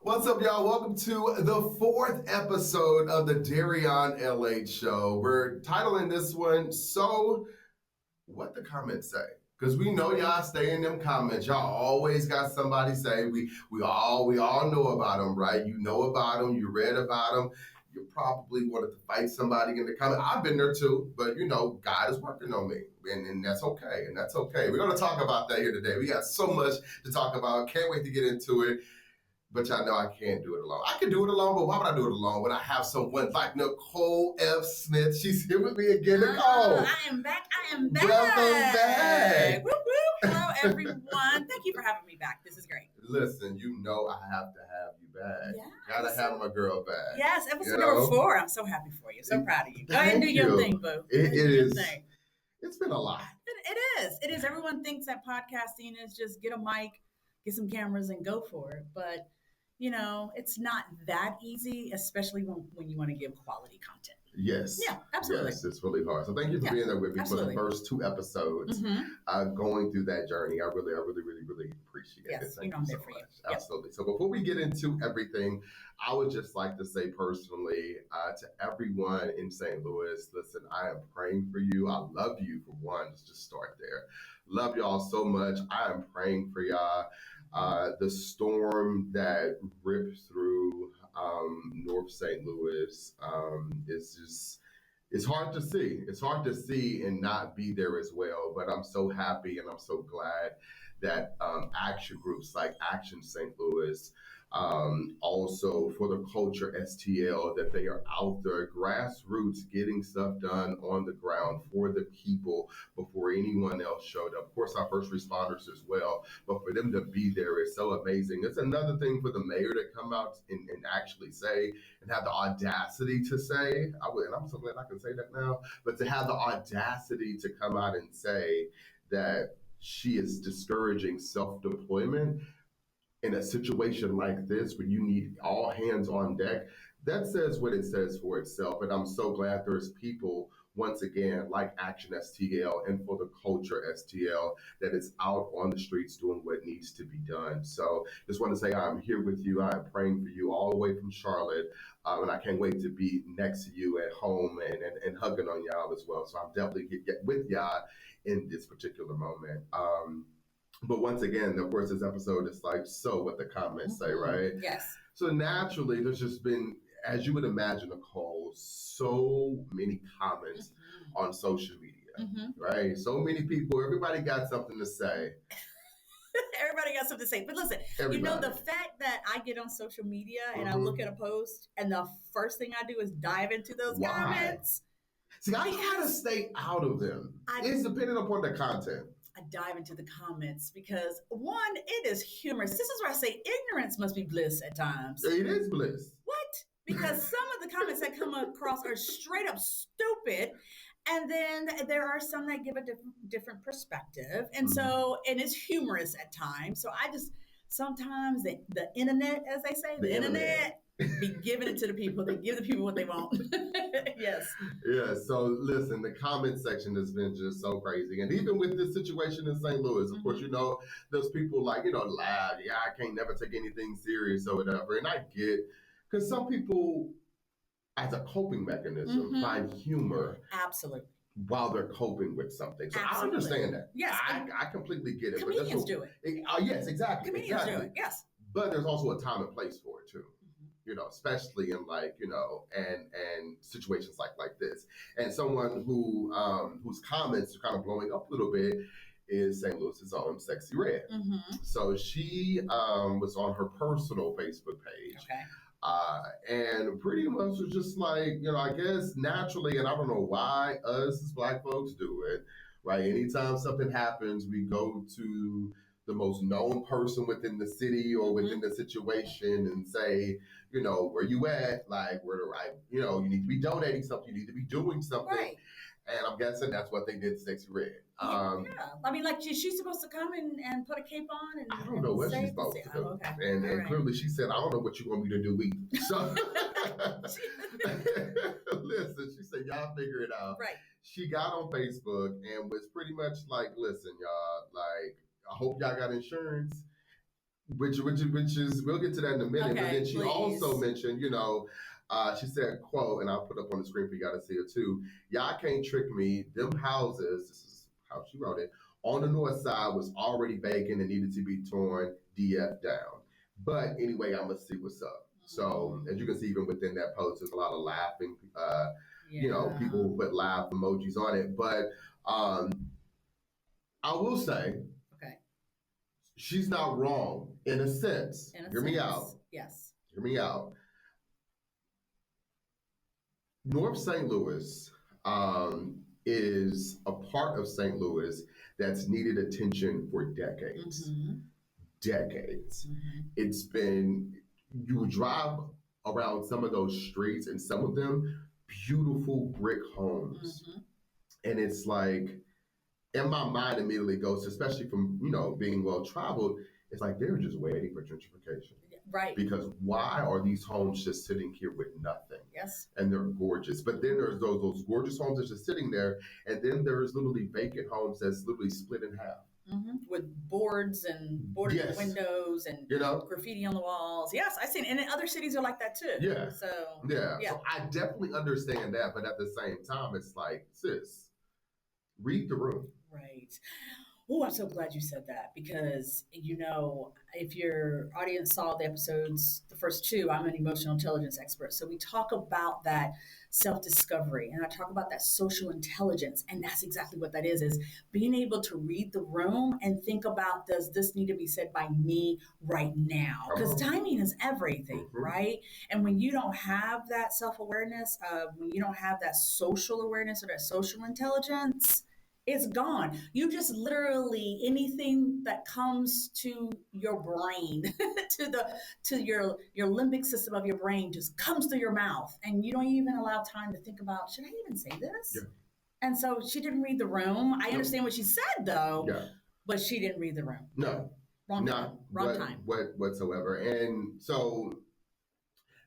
What's up, y'all? Welcome to the fourth episode of the Darion LH Show. We're titling this one, So What the Comments Say. Because we know y'all stay in them comments. Y'all always got somebody say, we all know about them, right? You know about them, you read about them. You probably wanted to fight somebody in the comment. I've been there too, but you know, God is working on me, and that's okay, We're going to talk about that here today. We got so much to talk about. Can't wait to get into it. But y'all know I can't do it alone. I can do it alone, but why would I do it alone when I have someone like Nicole F. Smith? She's here with me again, Nicole. I am back. Welcome back. Whoop, whoop. Hello, everyone. Thank you for having me back. This is great. Listen, you know I have to have you back. Yeah. Gotta have my girl back. Yes, episode number 4. I'm so happy for you. So proud of you. Go ahead and do your thing, boo. It is. It's been a lot. It is. Everyone thinks that podcasting is just get a mic, get some cameras, and go for it. But you know, it's not that easy, especially when you want to give quality content. Yes. Yeah, absolutely. Yes, it's really hard. So thank you for being there with me for the first 2 episodes, going through that journey. I really appreciate it. Thank you so much. Absolutely. So before we get into everything, I would just like to say personally to everyone in St. Louis, listen, I am praying for you. I love you for one. Let's just start there. Love y'all so much. I am praying for y'all. The storm that ripped through North St. Louis it's hard to see. It's hard to see and not be there as well. But I'm so happy and I'm so glad that action groups like Action St. Louis, also for the culture STL, that they are out there grassroots getting stuff done on the ground for the people before anyone else showed up. Of course, our first responders as well, but for them to be there is so amazing. It's another thing for the mayor to come out and actually say and have the audacity to say, and I'm so glad I can say that now, but to have the audacity to come out and say that she is discouraging self-deployment in a situation like this where you need all hands on deck, that says what it says for itself. And I'm so glad there's people, once again, like Action STL and for the culture STL, that is out on the streets doing what needs to be done. So just want to say I'm here with you. I'm praying for you all the way from Charlotte. And I can't wait to be next to you at home and hugging on y'all as well. So I'm definitely get with y'all in this particular moment. But once again, of course, this episode is like, so what the comments say, right? Yes. So naturally, there's just been, as you would imagine, Nicole, so many comments on social media, right? So many people, everybody got something to say. Everybody got something to say. But listen, you know, the fact that I get on social media and I look at a post and the first thing I do is dive into those comments. See, I try to stay out of them. It's dependent upon the content. I dive into the comments because, one, it is humorous. This is where I say ignorance must be bliss at times. It is bliss. What? Because some of the comments that come across are straight up stupid. And then there are some that give a different perspective. And so, and it's humorous at times. So sometimes the internet, as they say, the internet be giving it to the people. They give the people what they want. Yes. Yeah. So listen, the comment section has been just so crazy. And even with this situation in St. Louis, of course, you know, there's people like, laugh. Yeah, I can't never take anything serious or whatever. And I get, because some people, as a coping mechanism, find humor. Absolutely. While they're coping with something. So I understand that. Yes. I completely get it. Comedians do it. Yes, exactly. Comedians do it, yes. But there's also a time and place for it too. Especially in and situations like this. And someone whose comments are kind of blowing up a little bit is St. Louis's own Sexy Red. So she was on her personal Facebook page. Okay. And pretty much was just like, I guess naturally, and I don't know why us as Black folks do it, right? Anytime something happens, we go to the most known person within the city or within the situation and say, where you at? Like, where the right, you need to be donating something, you need to be doing something. Right. And I'm guessing that's what they did to Sexy Red. Yeah. I mean, like, she's supposed to come and put a cape on? And I don't know what she's supposed to do. Okay. And clearly she said, I don't know what you want me to do either. So, listen, she said, y'all figure it out. Right. She got on Facebook and was pretty much like, listen, y'all, like, I hope y'all got insurance. which is we'll get to that in a minute. Okay, but then she also please. mentioned, she said, "quote," and I'll put up on the screen for you guys to see it too. Y'all can't trick me. Them houses. This is how she wrote it. On the north side was already vacant and needed to be torn DF down. But anyway, I'm gonna see what's up. So as you can see, even within that post, there's a lot of laughing. Yeah. People put laugh emojis on it. But I will say Okay. she's not wrong in a sense. Hear me out. Yes. Hear me out. North St. Louis is a part of St. Louis that's needed attention for decades. Decades. It's been, you would drive around some of those streets and some of them beautiful brick homes. And it's like, in my mind immediately goes, especially from, being well traveled, it's like they're just waiting for gentrification. Right. Because why are these homes just sitting here with nothing? Yes. And they're gorgeous. But then there's those gorgeous homes that's just sitting there. And then there's literally vacant homes that's literally split in half. With boards and boarded Yes. windows and graffiti on the walls. Yes, I've seen, and in other cities are like that too. Yeah. So So I definitely understand that, but at the same time, it's like, sis, read the room. Right. Oh, I'm so glad you said that because, if your audience saw the episodes, the first two, I'm an emotional intelligence expert. So we talk about that self-discovery and I talk about that social intelligence. And that's exactly what that is being able to read the room and think about, does this need to be said by me right now? Because timing is everything, right? And when you don't have that self-awareness, when you don't have that social awareness or that social intelligence, it's gone. You just literally anything that comes to your brain, to your limbic system of your brain just comes through your mouth, and you don't even allow time to think about, should I even say this? Yeah. And so she didn't read the room. I understand what she said though, but she didn't read the room. No, wrong time. Wrong time. Whatsoever. And so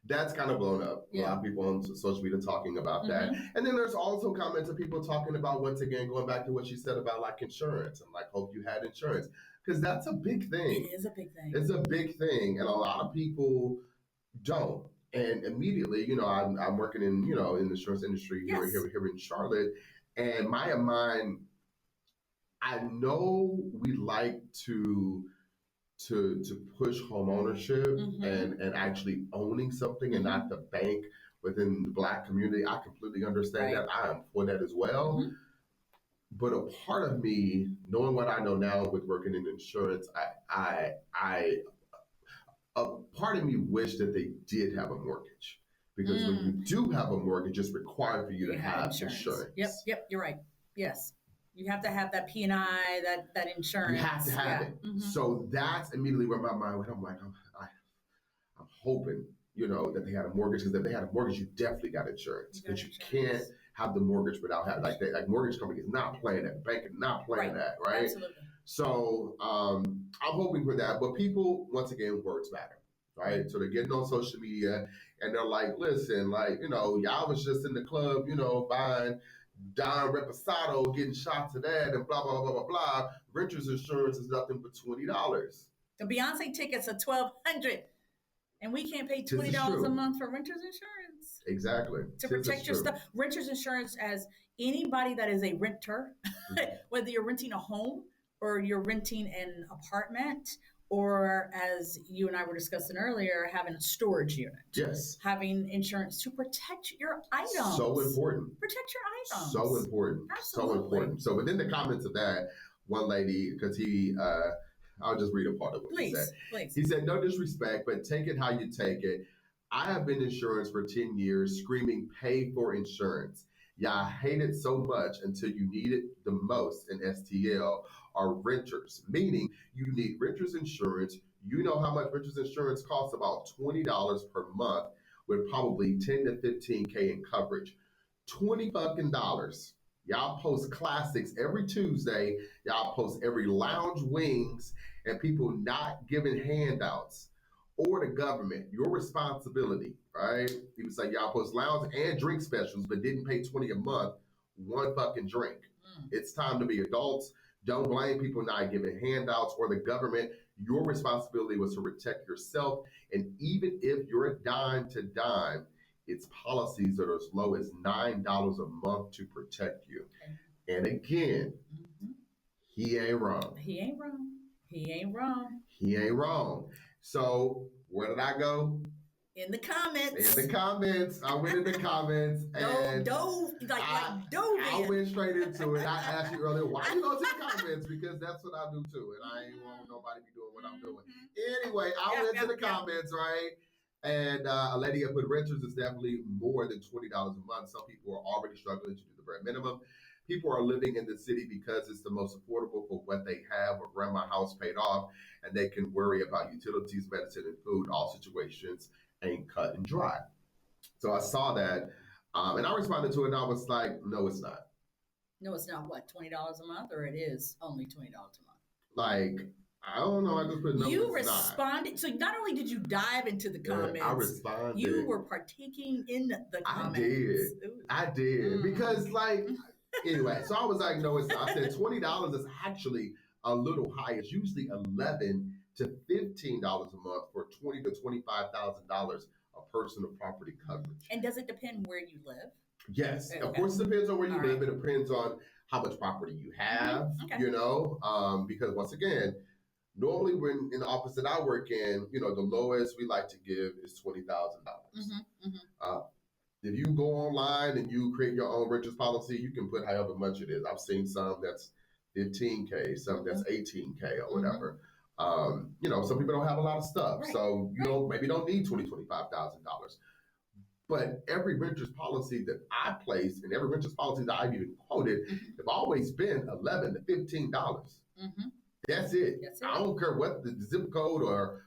that's kind of blown up. A lot of people on social media talking about that. And then there's also comments of people talking about, once again, going back to what she said about like insurance and like, hope you had insurance. Because that's a big thing. It is a big thing. It's a big thing. And a lot of people don't. And immediately, I'm working in, in the insurance industry here in Charlotte. And my mind, I know we like to push home ownership and actually owning something and not the bank within the Black community. I completely understand that. I am for that as well. But a part of me, knowing what I know now with working in insurance, a part of me wish that they did have a mortgage. Because when you do have a mortgage, it's required for you to have insurance. Yep, you're right. Yes. You have to have that P&I, that insurance. You have to have it. So that's immediately where my mind went. I'm like, I'm hoping, that they had a mortgage, because if they had a mortgage, you definitely got insurance. But you can't have the mortgage without having, like mortgage company is not playing that, bank is not playing that, right? Absolutely. So I'm hoping for that. But people, once again, words matter, right? So they're getting on social media and they're like, listen, like, y'all was just in the club, buying Don Reposado getting shot to that and blah, blah, blah, blah, blah. Renter's insurance is nothing but $20. The Beyonce tickets are $1,200 and we can't pay $20 a month for renter's insurance. Exactly. To protect your stuff. Renter's insurance, as anybody that is a renter, whether you're renting a home or you're renting an apartment, or as you and I were discussing earlier, having a storage unit. Yes. Having insurance to protect your items. So important. Protect your items. So important. Absolutely. So important. So within the comments of that, one lady, because I'll just read a part of what he said. Please. He said, no disrespect, but take it how you take it. I have been in insurance for 10 years, screaming, pay for insurance. Y'all hate it so much until you need it the most in STL are renters, meaning you need renters insurance. You know how much renters insurance costs, about $20 per month with probably 10 to 15K in coverage. $20 fucking dollars. Y'all post classics every Tuesday. Y'all post every lounge wings and people not giving handouts. Or the government, your responsibility, right? He was like, y'all post lounge and drink specials, but didn't pay $20 a month, one fucking drink. It's time to be adults. Don't blame people not giving handouts or the government. Your responsibility was to protect yourself. And even if you're a dime to dime, it's policies that are as low as $9 a month to protect you. And again, he ain't wrong. He ain't wrong. He ain't wrong. He ain't wrong. So where did I go? In the comments. In the comments. I went in the comments and dove in. I went straight into it. I asked you earlier, why you go to the comments? Because that's what I do too. And I ain't want nobody to be doing what I'm doing. Anyway, I went to the comments, right? And a lady that put renters is definitely more than $20 a month. Some people are already struggling to do the bare minimum. People are living in the city because it's the most affordable for what they have or grandma house paid off, and they can worry about utilities, medicine, and food. All situations ain't cut and dry. So I saw that, and I responded to it, and I was like, no, it's not. No, it's not. What, $20 a month, or it is only $20 a month? Like, I don't know. I just put no. You responded. Not. So not only did you dive into the comments, I responded. You were partaking in the comments. I did because like. Anyway, so I was like, no, it's not. I said $20 is actually a little high. It's usually $11 to $15 a month for $20,000 to $25,000 of personal property coverage. And does it depend where you live? Yes, okay. Of course, it depends on where you live. It depends on how much property you have. You know, because once again, normally when in the office that I work in, you know, the lowest we like to give is $20,000. If you go online and you create your own renters policy, you can put however much it is. I've seen some that's $15K, some that's $18K or whatever. You know, some people don't have a lot of stuff. Right. So you maybe don't need $20,000, $25,000. But every renters policy that I place and every renters policy that I've even quoted have always been $11 to $15. That's it. I don't care what the zip code or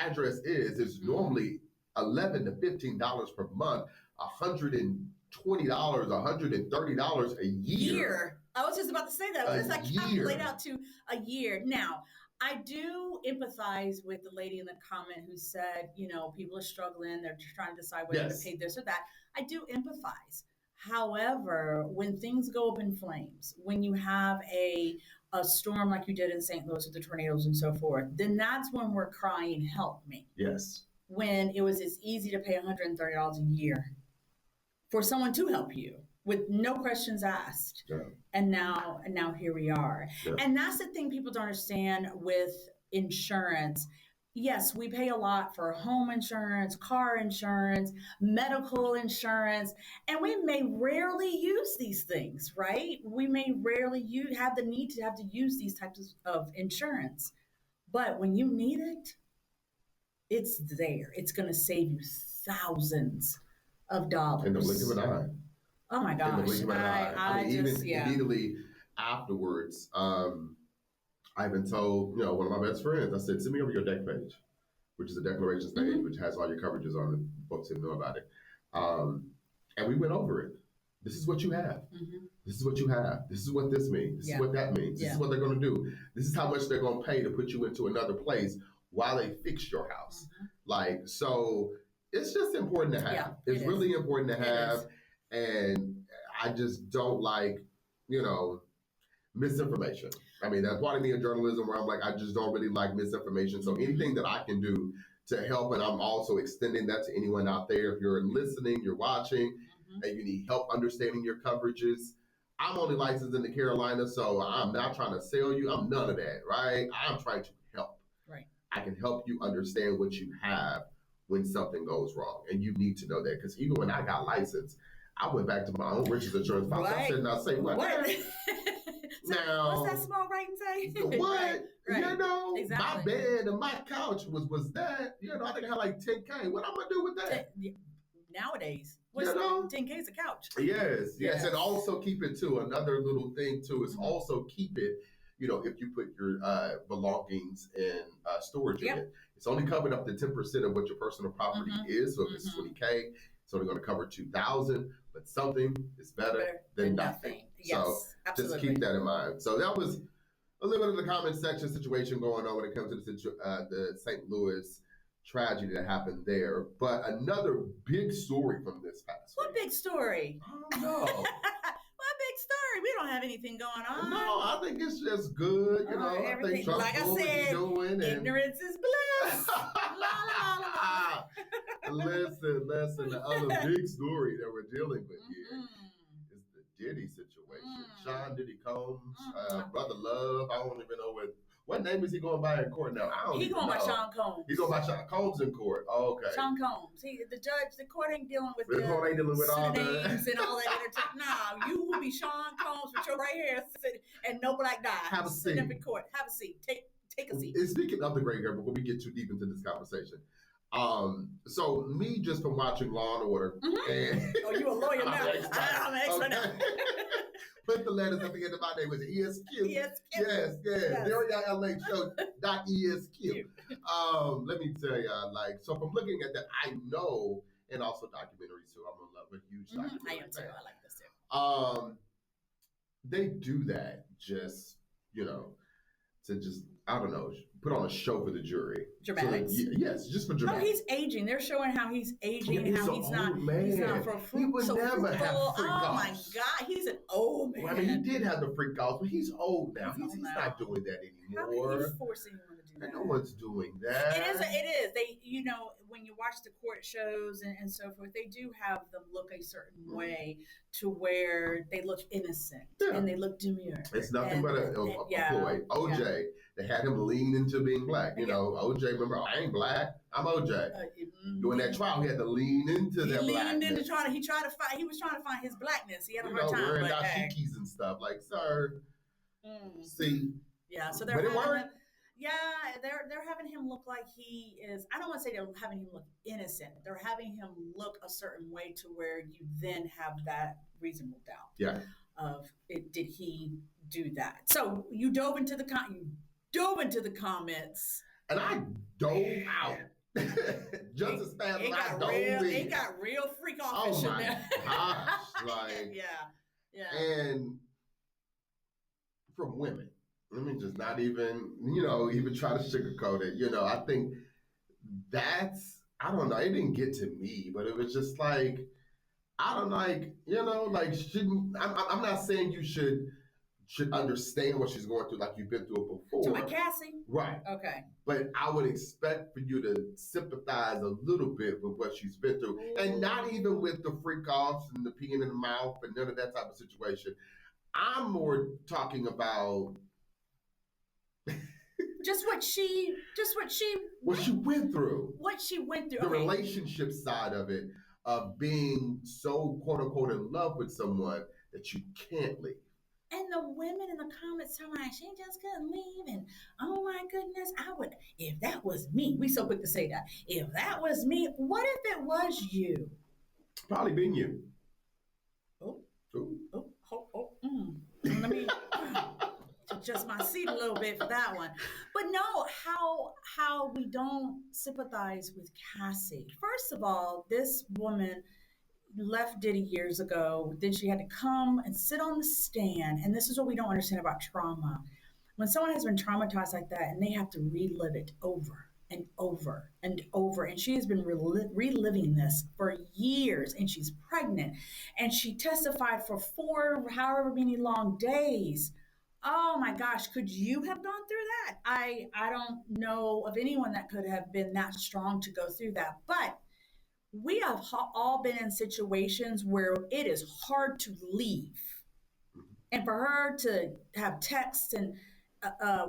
address is. It's normally $11 to $15 per month. $120, $130 a year. I was just about to say that. It's like calculate out to a year. Now, I do empathize with the lady in the comment who said, you know, people are struggling. They're trying to decide whether to pay this or that. I do empathize. However, when things go up in flames, when you have a storm like you did in St. Louis with the tornadoes and so forth, then that's when we're crying, help me. Yes. When it was as easy to pay $130 a year for someone to help you with no questions asked. Yeah. And now here we are. Yeah. And that's the thing people don't understand with insurance. Yes, we pay a lot for home insurance, car insurance, medical insurance, and we may rarely use these things, right? We may rarely have the need to have to use these types of insurance. But when you need it, it's there. It's going to save you thousands of dollars. In the blink of an eye. Oh my gosh. In the blink of an eye. I mean, even immediately afterwards, I've been told, you know, one of my best friends, I said, send me over your deck page, which is a declarations page, which has all your coverages on it. Folks didn't know about it. And we went over it. This is what you have. This is what you have. This is what this means. This is what that means. This is what they're going to do. This is how much they're going to pay to put you into another place while they fix your house. Like, so it's just important to have. Yeah, it's really important to have. And I just don't like, you know, misinformation. I mean, that's part of me in journalism where I'm like, I just don't really like misinformation. So anything that I can do to help, and I'm also extending that to anyone out there. If you're listening, you're watching, and you need help understanding your coverages, I'm only licensed in the Carolinas, so I'm not trying to sell you. I'm none of that, right? I'm trying to help. Right. I can help you understand what you have when something goes wrong. And you need to know that, because even when I got licensed, I went back to my own riches insurance policy. I said, now say what? Now, what's that small writing say? What? You know, my bed and my couch was that. You know, I think I had like 10K. What I'm gonna do with that? Nowadays, what's 10K is a couch. Yes. And also keep it too. Another little thing too is also keep it. You know, if you put your belongings in storage unit, it's only covered up to 10% of what your personal property is. So if it's 20K, it's only going to cover 2,000. But something is better than nothing. Yes, so absolutely. just keep that in mind. So that was a little bit of the comment section situation going on when it comes to the St. Louis tragedy that happened there. But another big story from this past week. What big story? I don't know. What big sorry, we don't have anything going on. No, I think it's just good. You know, I think Trump's like I doing what he's said, doing. And ignorance is bliss. La, la, la, la. Listen. The other big story that we're dealing with here is the Diddy situation. Sean Diddy Combs, Brother Love. I don't even know what name is he going by in court now. I don't He even going know. by Sean Combs. He's going by Sean Combs in court. Oh, okay. Sean Combs. The court ain't dealing with the court ain't dealing with all names that and all that entertainment. Nah, you will be Sean Combs with your right hair and no black guy. Have a Sit seat. up in court. Have a seat. Take a seat. And speaking of the gray hair, before we get too deep into this conversation, so me just from watching Law and Order, and oh, you a lawyer now? I'm an expert now. Put the letters at the end of my name. Was it ESQ? Yes. There y'all LA show .ESQ. Let me tell y'all, like, so from looking at that, I know, and also documentaries too. I'm a huge documentary I am too. fan. I like this too. They do that just, to just, I don't know, put on a show for the jury. Dramatics. So, yes, just for dramatics. Oh, he's aging. They're showing how he's aging, he's how he's not. Man. He's not for fruit. He would so never fruitful. have freak Oh offs. my God, he's an old man. Well, I mean, he did have the freak offs, but he's old now. He's old now. not doing that How anymore. can you force anyone to do that? No one's doing that. It is. They, when you watch the court shows and so forth, they do have them look a certain way to where they look innocent and they look demure. It's nothing but a ploy. OJ, they had him lean into being black. OJ, remember, I ain't black. I'm OJ. During that trial, he had to lean into that blackness. He leaned into he was trying to find his blackness. He had a hard time. Wearing dashikis and stuff. Like, sir, see. Yeah, so they're they're having him look like he is. I don't want to say they're having him look innocent. They're having him look a certain way to where you then have that reasonable doubt. Yeah. Of it, did he do that? So you dove into the comments, and I dove out. Just as fast as I dove in. It got real freak offish in there. Gosh, like yeah. And from women. Let me just not even, even try to sugarcoat it. I think I don't know, it didn't get to me, but it was just like, I don't like, I'm not saying you should understand what she's going through like you've been through it before. To my Cassie? Right. Okay. But I would expect for you to sympathize a little bit with what she's been through. Ooh. And not even with the freak offs and the peeing in the mouth and none of that type of situation. I'm more talking about what she went through. What she went through. The relationship side of it, of being so quote unquote in love with someone that you can't leave. And the women in the comments are like, she just couldn't leave. And oh my goodness, I would, if that was me, we so quick to say that. If that was me, what if it was you? Probably been you. Let me adjust my seat a little bit for that one. But no, how we don't sympathize with Cassie. First of all, this woman left Diddy years ago. Then she had to come and sit on the stand. And this is what we don't understand about trauma. When someone has been traumatized like that and they have to relive it over and over and over. And she has been reliving this for years, and she's pregnant. And she testified for 4, however many long days. Oh my gosh, could you have gone through that? I don't know of anyone that could have been that strong to go through that. But we have all been in situations where it is hard to leave. And for her to have texts and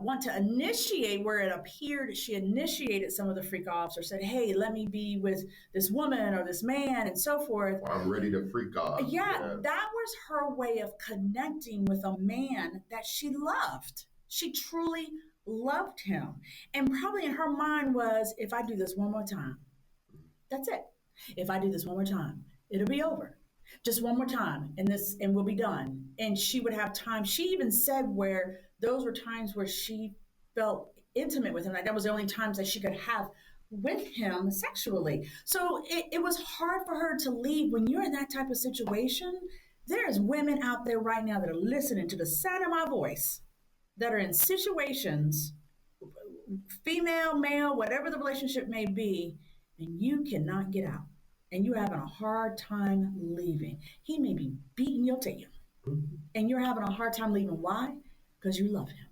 want to initiate where it appeared she initiated some of the freak offs or said, hey, let me be with this woman or this man and so forth. I'm ready to freak off. Yeah, that was her way of connecting with a man that she loved. She truly loved him. And probably in her mind was, if I do this one more time, that's it. If I do this one more time, it'll be over. Just one more time and we'll be done. And she would have time. She even said where those were times where she felt intimate with him. Like that was the only times that she could have with him sexually. So it was hard for her to leave. When you're in that type of situation, there's women out there right now that are listening to the sound of my voice that are in situations, female, male, whatever the relationship may be, and you cannot get out. And you're having a hard time leaving. He may be beating your tail. and you're having a hard time leaving. Why? Because you love him.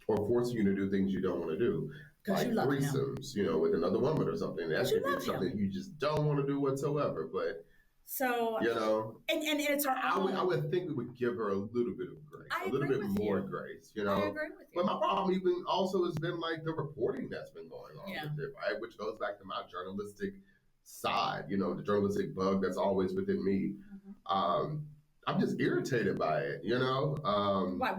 Or forcing you to do things you don't want to do. Because Like you love him. threesomes, with another woman or something. That could be something you just don't want to do whatsoever. But so and it's our own. I would think we would give her a little bit of grace, a little bit more grace. I agree with you. But my problem even also has been like the reporting that's been going on with it, right? Which goes back to my journalistic side, the journalistic bug that's always within me. I'm just irritated by it, Why?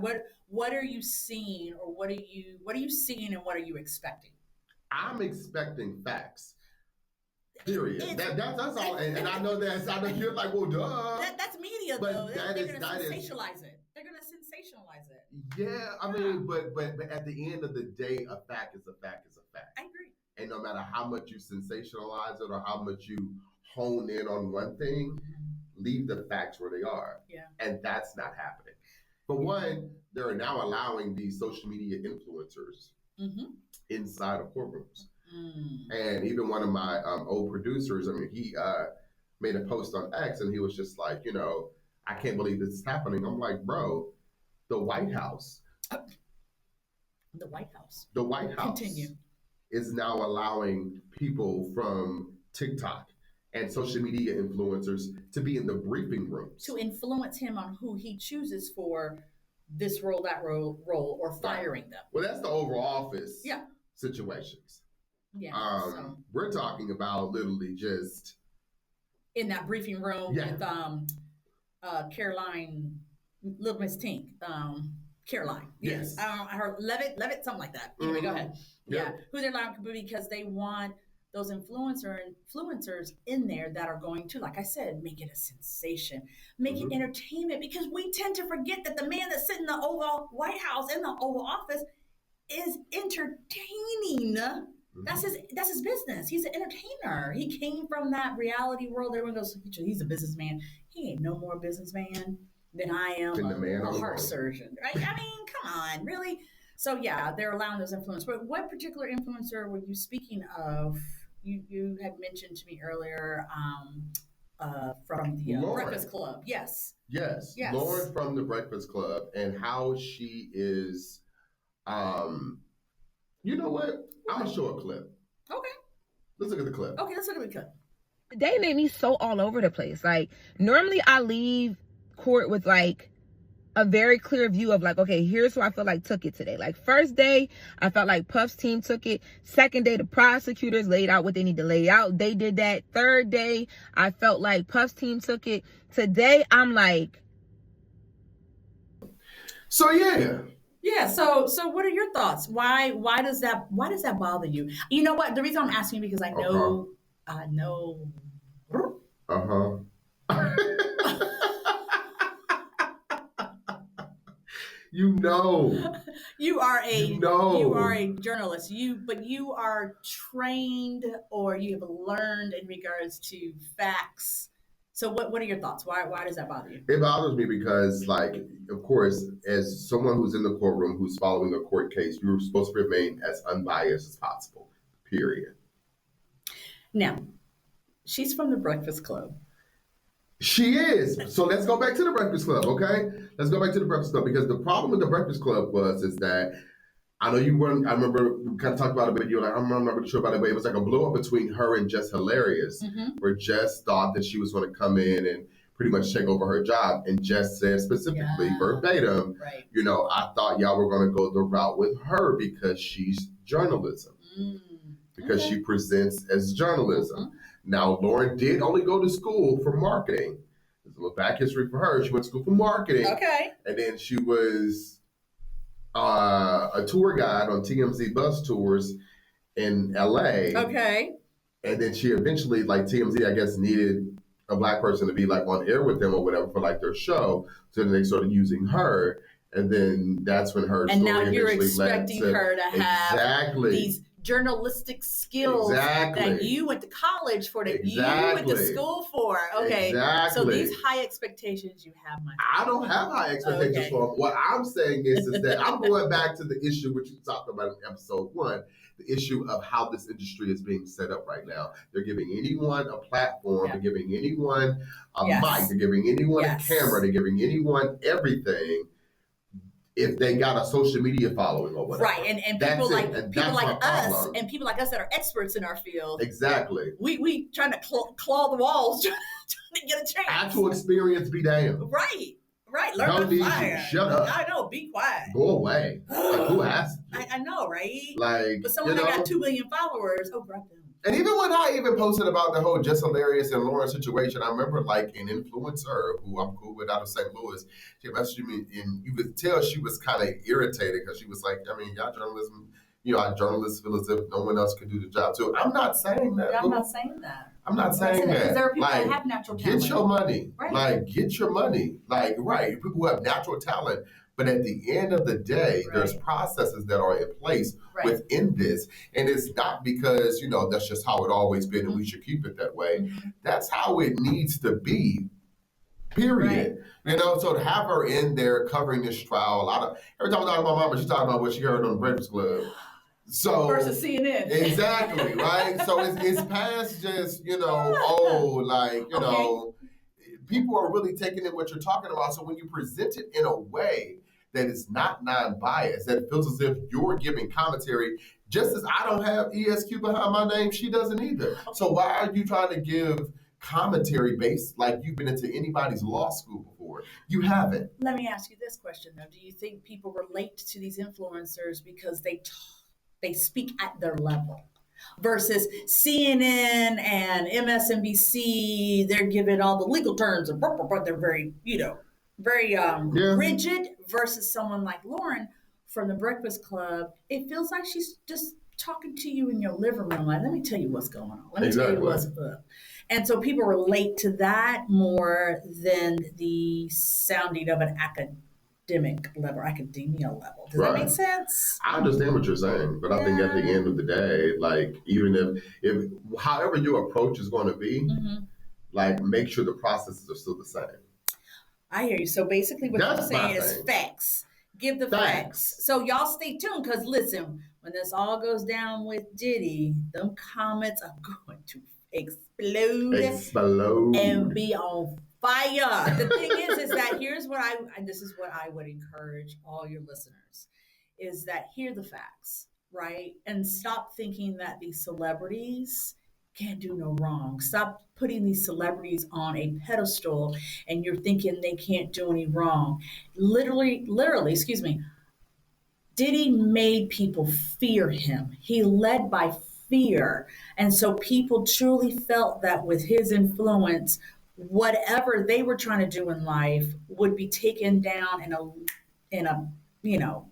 What are you seeing, or what are you seeing, and what are you expecting? I'm expecting facts. Period. That's all. And I know you're like, well, duh. That's media, but though. They're going to sensationalize it. They're going to sensationalize it. Yeah, I mean, but at the end of the day, a fact is a fact is a fact. I agree. And no matter how much you sensationalize it or how much you hone in on one thing, leave the facts where they are. Yeah. And that's not happening. For one, they're now allowing these social media influencers inside of courtrooms. And even one of my old producers, he made a post on X and he was just like, I can't believe this is happening. I'm like, bro, the White House. The White House. The White House Continue. Is now allowing people from TikTok and social media influencers to be in the briefing rooms. To influence him on who he chooses for this role, that role, or firing them. Well, that's the Oval Office situations. Yeah. We're talking about literally just in that briefing room with Caroline, Little Miss Tink, Caroline. Yes. Her Levitt, something like that. Anyway, go ahead. Yeah. Who they're allowing because they want those influencers in there that are going to, like I said, make it a sensation, make it entertainment, because we tend to forget that the man that's sitting in the Oval White House in the Oval Office is entertaining. That's his business. He's an entertainer. He came from that reality world. Everyone goes, he's a businessman. He ain't no more businessman than I am a heart surgeon. Right? I mean, come on, really? So yeah, they're allowing those influencers. But what particular influencer were you speaking of? You had mentioned to me earlier from the Breakfast Club. Yes. Lauren from the Breakfast Club, and how she is. You know what? I'm gonna show a clip. Okay. Let's look at the clip. Okay, let's look at the clip. They made me so all over the place. Like, normally I leave court with like a very clear view of like, okay, here's who I feel like took it today. Like, first day, I felt like Puff's team took it. Second day, the prosecutors laid out what they need to lay out. They did that. Third day, I felt like Puff's team took it. Today, I'm like. So, yeah. Yeah. So what are your thoughts? Why does that bother you? You know what? The reason I'm asking because I know. You are a journalist. But you are trained, or you have learned in regards to facts. So what are your thoughts? Why does that bother you? It bothers me because, like, of course, as someone who's in the courtroom, who's following a court case, you're supposed to remain as unbiased as possible, period. Now, she's from the Breakfast Club. She is. So let's go back to the Breakfast Club, okay? Let's go back to the Breakfast Club, because the problem with the Breakfast Club is that I know you weren't. I remember we kind of talked about it, but you're like, I'm not really sure about it, but it was like a blow up between her and Jess Hilarious, where Jess thought that she was going to come in and pretty much take over her job. And Jess said specifically, verbatim, I thought y'all were going to go the route with her because she's journalism, because she presents as journalism. Now, Lauren did only go to school for marketing. There's a little back history for her. She went to school for marketing. Okay. And then she was a tour guide on TMZ bus tours in LA. Okay. And then she eventually, like, TMZ, I guess, needed a Black person to be like on air with them or whatever for like their show. So then they started using her. And then that's when her and story now you're eventually expecting her to have these journalistic skills that you went to college for, that you went to school for. Okay. Exactly. So these high expectations you have, my friend. I don't have high expectations for them. What I'm saying is that I'm going back to the issue which you talked about in episode 1, the issue of how this industry is being set up right now. They're giving anyone a platform, they're giving anyone a mic, they're giving anyone a camera, they're giving anyone everything if they got a social media following or whatever. Right, and people like us, and people like us that are experts in our field. Exactly. We trying to claw the walls, trying to get a chance. Actual experience be damned. Right. Learn to fire. Shut up. I know, be quiet. Go away. Like, who asked you? I know, right? Like, but someone that got 2 million followers, grab them. And even when I even posted about the whole Just Hilarious and Lauren situation, I remember like an influencer who I'm cool with out of St. Louis, she messaged me and you could tell she was kind of irritated because she was like, I mean, y'all journalism, our journalists feel as if no one else can do the job too. I'm not saying that. I'm not saying that. I'm not saying that. Because there are people that have natural talent. Get your money. Right. Like, get your money. Like, right. People who have natural talent. But at the end of the day, there's processes that are in place within this. And it's not because, that's just how it always been and we should keep it that way. Mm-hmm. That's how it needs to be, period. Right. So to have her in there covering this trial, every time I talk about my mama, she's talking about what she heard on the Breakfast Club. So versus CNN. Exactly, right? So it's past just, people are really taking in what you're talking about. So when you present it in a way that is not non-biased, that it feels as if you're giving commentary, just as I don't have ESQ behind my name, she doesn't either. So why are you trying to give commentary based like you've been into anybody's law school before? You haven't. Let me ask you this question, though. Do you think people relate to these influencers because they speak at their level? Versus CNN and MSNBC, they're giving all the legal terms, and they're very, rigid, versus someone like Lauren from the Breakfast Club. It feels like she's just talking to you in your living room. Like, let me tell you what's going on. Let me tell you what's up. And so people relate to that more than the sounding of an academia level. Does that make sense? I understand what you're saying, but I think at the end of the day, like, even if however your approach is going to be, like, make sure the processes are still the same. I hear you. So basically what you're saying is facts. Give the facts. So y'all stay tuned, because listen, when this all goes down with Diddy, them comments are going to explode and be on fire. The thing is that this is what I would encourage all your listeners, is that hear the facts, right? And stop thinking that these celebrities can't do no wrong. Stop putting these celebrities on a pedestal and you're thinking they can't do any wrong. Literally, Diddy made people fear him. He led by fear. And so people truly felt that with his influence, whatever they were trying to do in life would be taken down in a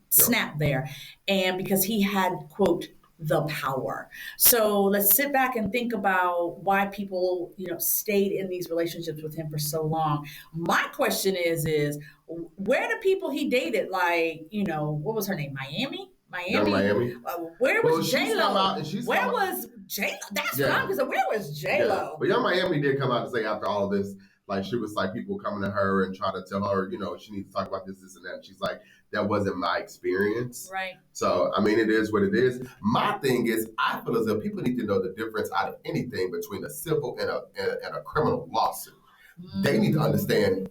snap there. And because he had, quote, the power. So let's sit back and think about why people, stayed in these relationships with him for so long. My question is where the people he dated, like, what was her name? Miami? Where was J-Lo? Where was J-Lo? That's what I'm saying. Where was J-Lo? Yeah. But Young Miami did come out to say after all of this, like, she was like, people coming to her and trying to tell her, she needs to talk about this and that. She's like, that wasn't my experience. Right. So, I mean, it is what it is. My thing is, I feel as if people need to know the difference out of anything between a civil and a criminal lawsuit. Mm-hmm. They need to understand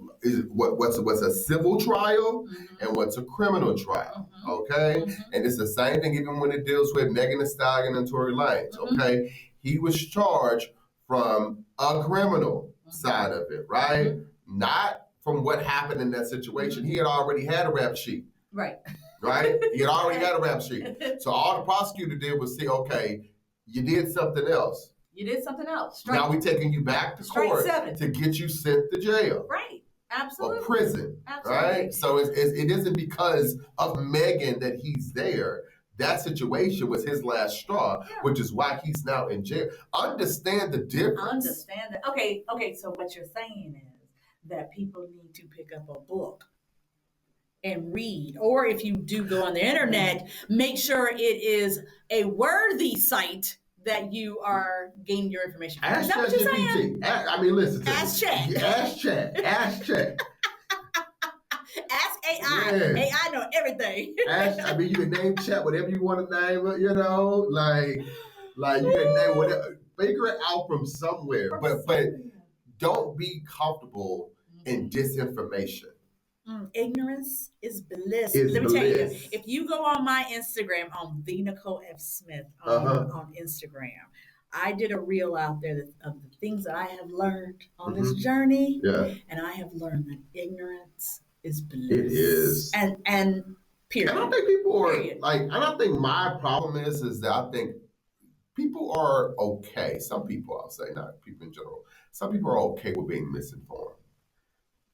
what's a civil trial and what's a criminal trial, okay? Mm-hmm. And it's the same thing even when it deals with Megan Thee Stallion and Tory Lanez, okay? He was charged from a criminal side of it, right? Not from what happened in that situation. He had already had a rap sheet. Right? He had already had a rap sheet. So all the prosecutor did was say, okay, you did something else. Now we're taking you back to court to get you sent to jail. Right. Absolutely. Or prison. Absolutely. Right? So it isn't because of Megan that he's there. That situation was his last straw, which is why he's now in jail. Understand the difference. Understand that. Okay. So what you're saying is that people need to pick up a book and read. Or if you do go on the internet, make sure it is a worthy site that you are gaining your information from. Is Ask that what you're saying? I mean, listen to Ask me. Chat. Ask Chat. Ask Chat. Ask AI. Yes. AI know everything. I mean, you can name Chat whatever you want to name it, you know, like you can name whatever. Figure it out from somewhere, but don't be comfortable in disinformation. Ignorance is bliss. It's Let me tell you, bliss. if you go on my Instagram, on the Nicole F Smith on Instagram, I did a reel out there of the things that I have learned on this journey, and I have learned that ignorance is bliss. It is, and period. And I think people are like, and I think my problem is that I think people are okay. Some people, I'll say, not people in general. Some people are okay with being misinformed.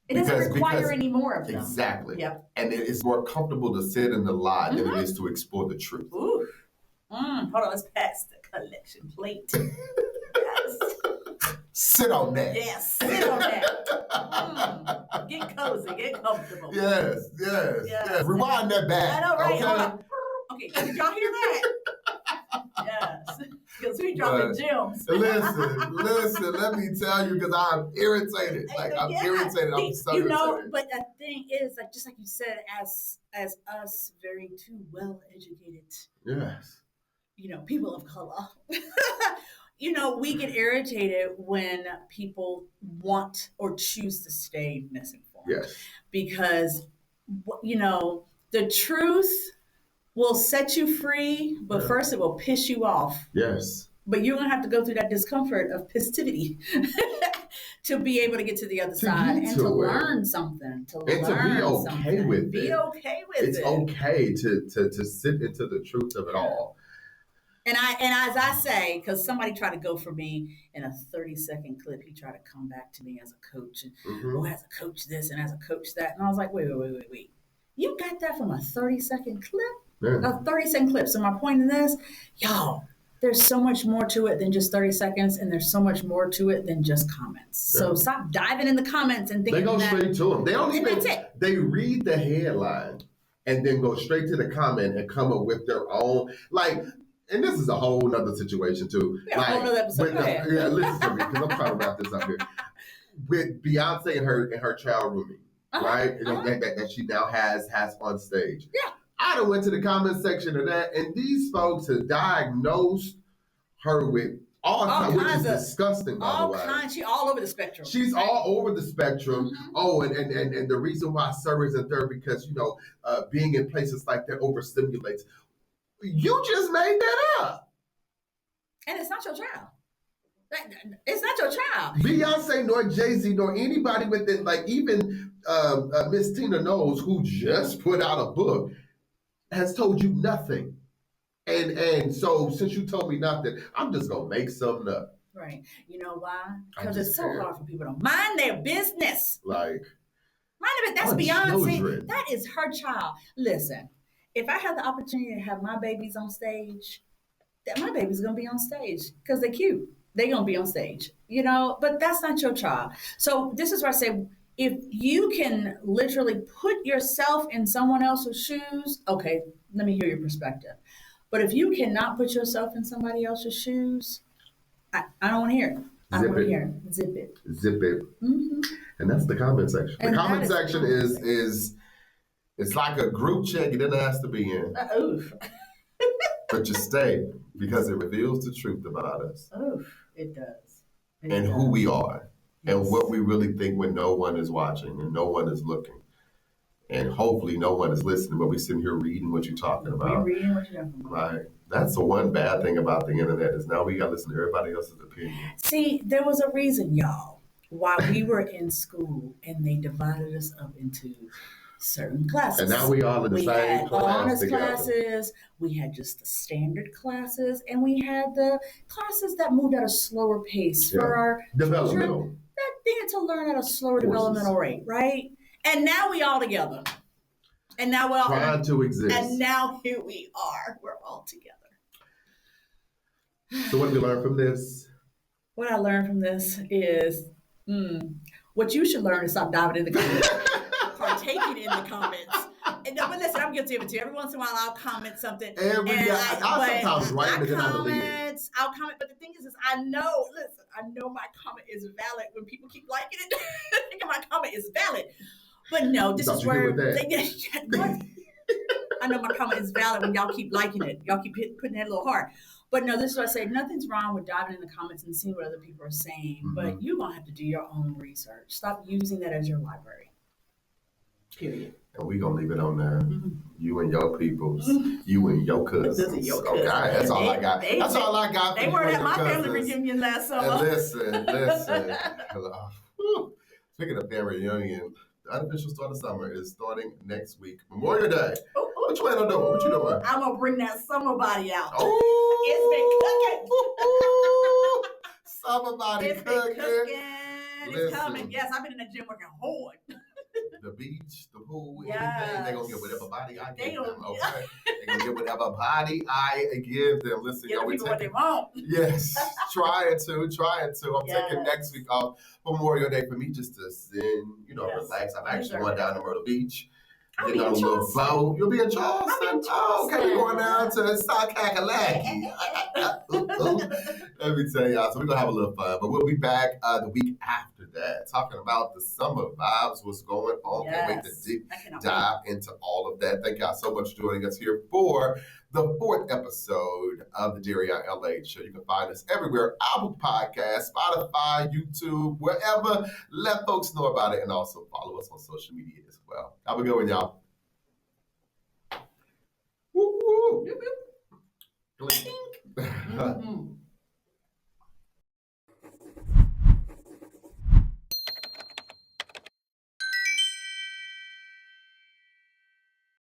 It doesn't require any more of them. Exactly. Yep. And it's more comfortable to sit in the lie than it is to explore the truth. Ooh. Hold on, let's pass the collection plate. Yes. Sit on that. Yes, sit on that. Get cozy, get comfortable. Yes. Rewind that back. I know, right? Okay. Okay, did y'all hear that? Yes, because we dropping gems. Listen, let me tell you, because I'm irritated. Like, I'm irritated. I'm so irritated. But the thing is, like, just like you said, as us very too well-educated, yes, people of color, we get irritated when people want or choose to stay misinformed. Yes. Because, the truth will set you free, but first it will piss you off. Yes. But you're going to have to go through that discomfort of pistivity to be able to get to the other side and to learn something. To be okay with it. Be okay with it. It's okay to sit into the truth of it all. And as I say, because somebody tried to go for me in a 30-second clip, he tried to come back to me as a coach. And, as a coach this and as a coach that. And I was like, wait. You got that from a 30-second clip? Yeah. A 30-second clip. So my point in this, y'all, there's so much more to it than just 30 seconds, and there's so much more to it than just comments. Yeah. So stop diving in the comments and thinking they go straight to them. They don't even. That's it. They read the headline and then go straight to the comment and come up with their own, like. And this is a whole nother situation too. Yeah, like, a whole nother episode. Listen to me, because I'm trying to wrap this up here. With Beyonce and her child rooming, right? That she now has on stage. Yeah. I done went to the comment section of that, and these folks have diagnosed her with all kinds, which is disgusting, by the way. She's all over the spectrum. She's all over the spectrum. Oh, and the reason why service and third, because being in places like that overstimulates. You just made that up. And it's not your child. It's not your child. Beyonce, nor Jay-Z, nor anybody within, like even Miss Tina Knowles, who just put out a book, has told you nothing. And so since you told me nothing, I'm just going to make something up. Right. You know why? Because it's so hard for people to mind their business. Like. Mind of it, that's Beyonce. Children. That is her child. Listen. If I had the opportunity to have my babies on stage, my baby's going to be on stage because they're cute. They're going to be on stage, but that's not your child. So this is where I say, if you can literally put yourself in someone else's shoes, okay, let me hear your perspective. But if you cannot put yourself in somebody else's shoes, I don't want to hear it. I don't want to hear it. Zip it. Zip it. And that's the comment section. The comment section is it's like a group chat you didn't ask to be in. Oof. But you stay because it reveals the truth about us. Oof, it does. And who we are. Yes. And what we really think when no one is watching and no one is looking. And hopefully no one is listening, but we're sitting here reading what you're talking about. We're reading what you're talking about. Right. That's the one bad thing about the internet is now we got to listen to everybody else's opinion. See, there was a reason, y'all, why we were in school and they divided us up into certain classes. And now we all in the same class honors together. Classes, we had just the standard classes, and we had the classes that moved at a slower pace for our developmental children that needed to learn at a slower developmental rate, right? And now we all together. And now we're all trying to exist. And now here we are. We're all together. So what did we learn from this? What I learned from this is what you should learn is stop diving in the comments. Partaking in the comments. I'm guilty of it too. Every once in a while, I'll comment something. I'll sometimes write and then I delete it. I'll comment, but the thing is I know my comment is valid when people keep liking it. I think my comment is valid. But no, this is where I know my comment is valid when y'all keep liking it. Y'all keep putting that little heart. But no, this is what I say. Nothing's wrong with diving in the comments and seeing what other people are saying. Mm-hmm. But you're going to have to do your own research. Stop using that as your library. Period. And we're going to leave it on there. Mm-hmm. You and your peoples. Mm-hmm. You and your cousins. Okay, that's all I got. That's all I got. They were at my family reunion last summer. And listen. Speaking of family reunion, the unofficial start of summer is starting next week. Memorial Day. Ooh. What you doing? What you doing? I'm going to bring that summer body out. Oh. It's been cooking. Summer body cooking. It's coming. Yes, I've been in the gym working hard. The beach, the pool, anything. They're going to get whatever body I give them. Okay. They're going to get whatever body I give them. Listen, y'all, we what they want. Yes. Trying to. I'm taking next week off Memorial Day for me just to relax. I'm actually going down to Myrtle Beach. Get on a little boat. You'll be in Charleston? Oh, okay. You're going down to South Kakalaki. Let me tell y'all. So we're going to have a little fun. But we'll be back the week after that, talking about the summer vibes, what's going on. Can't wait to dive into all of that. Thank y'all so much for joining us here for the 4th episode of the Darian LH Show. You can find us everywhere: Apple Podcasts, Spotify, YouTube, wherever. Let folks know about it, and also follow us on social media as well. Have a good one, y'all.